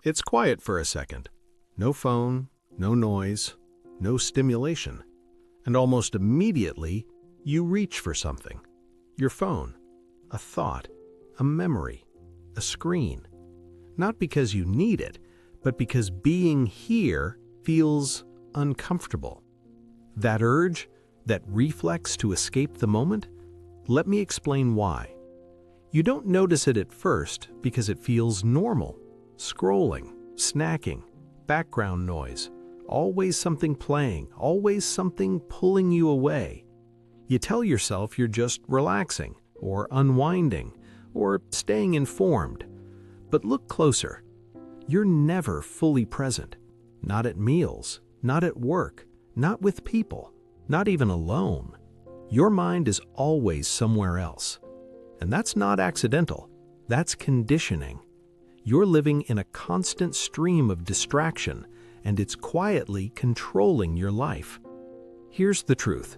It's quiet for a second. No phone, no noise, no stimulation. And almost immediately, you reach for something. Your phone, a thought, a memory, a screen. Not because you need it, but because being here feels uncomfortable. That urge, that reflex to escape the moment? Let me explain why. You don't notice it at first because it feels normal. Scrolling, snacking, background noise, always something playing, always something pulling you away. You tell yourself you're just relaxing, or unwinding, or staying informed. But look closer. You're never fully present. Not at meals, not at work, not with people, not even alone. Your mind is always somewhere else. And that's not accidental. That's conditioning. You're living in a constant stream of distraction, and it's quietly controlling your life. Here's the truth.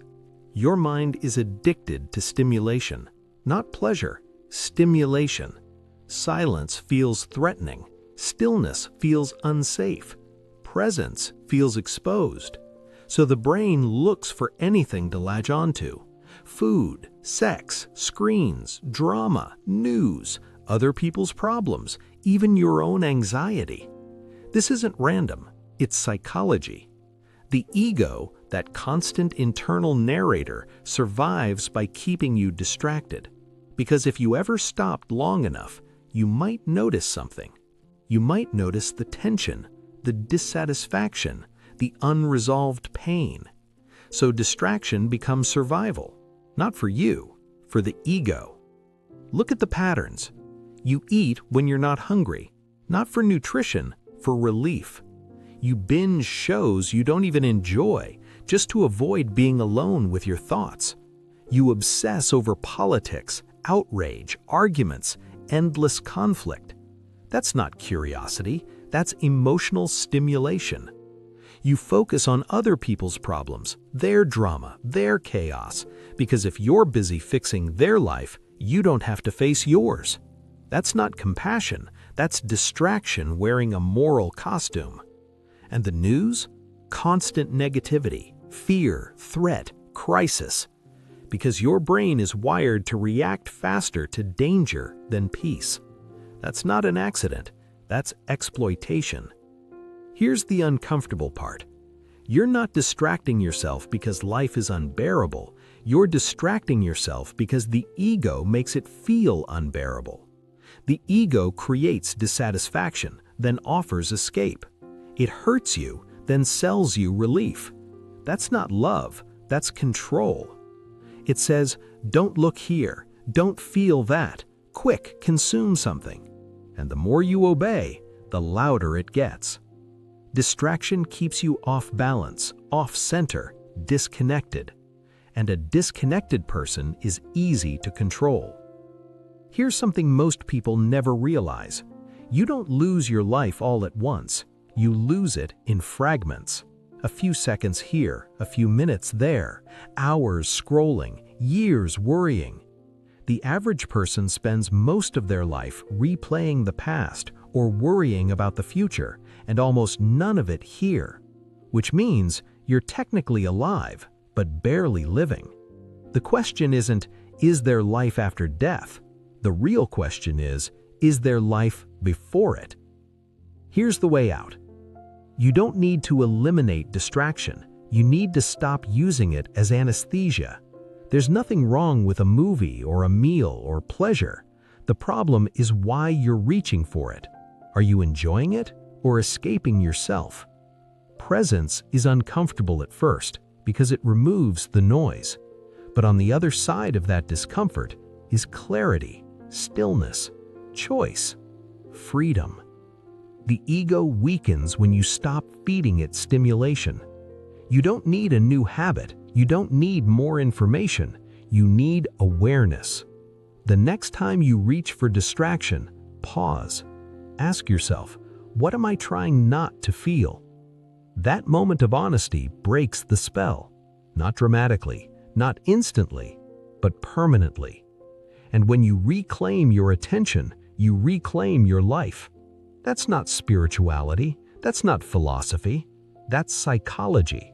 Your mind is addicted to stimulation, not pleasure, stimulation. Silence feels threatening. Stillness feels unsafe. Presence feels exposed. So the brain looks for anything to latch onto. Food, sex, screens, drama, news, other people's problems, even your own anxiety. This isn't random, it's psychology. The ego, that constant internal narrator, survives by keeping you distracted. Because if you ever stopped long enough, you might notice something. You might notice the tension, the dissatisfaction, the unresolved pain. So distraction becomes survival, not for you, for the ego. Look at the patterns. You eat when you're not hungry, not for nutrition, for relief. You binge shows you don't even enjoy, just to avoid being alone with your thoughts. You obsess over politics, outrage, arguments, endless conflict. That's not curiosity, that's emotional stimulation. You focus on other people's problems, their drama, their chaos, because if you're busy fixing their life, you don't have to face yours. That's not compassion, that's distraction wearing a moral costume. And the news? Constant negativity, fear, threat, crisis. Because your brain is wired to react faster to danger than peace. That's not an accident, that's exploitation. Here's the uncomfortable part. You're not distracting yourself because life is unbearable. You're distracting yourself because the ego makes it feel unbearable. The ego creates dissatisfaction, then offers escape. It hurts you, then sells you relief. That's not love, that's control. It says, don't look here, don't feel that, quick, consume something. And the more you obey, the louder it gets. Distraction keeps you off balance, off center, disconnected. And a disconnected person is easy to control. Here's something most people never realize. You don't lose your life all at once. You lose it in fragments. A few seconds here, a few minutes there, hours scrolling, years worrying. The average person spends most of their life replaying the past or worrying about the future, and almost none of it here. Which means you're technically alive, but barely living. The question isn't, is there life after death? The real question is there life before it? Here's the way out. You don't need to eliminate distraction. You need to stop using it as anesthesia. There's nothing wrong with a movie or a meal or pleasure. The problem is why you're reaching for it. Are you enjoying it or escaping yourself? Presence is uncomfortable at first because it removes the noise. But on the other side of that discomfort is clarity, stillness, choice, freedom. The ego weakens when you stop feeding it stimulation. You don't need a new habit. You don't need more information. You need awareness. The next time you reach for distraction, pause. Ask yourself, what am I trying not to feel? That moment of honesty breaks the spell. Not dramatically, not instantly, but permanently. And when you reclaim your attention, you reclaim your life. That's not spirituality. That's not philosophy. That's psychology.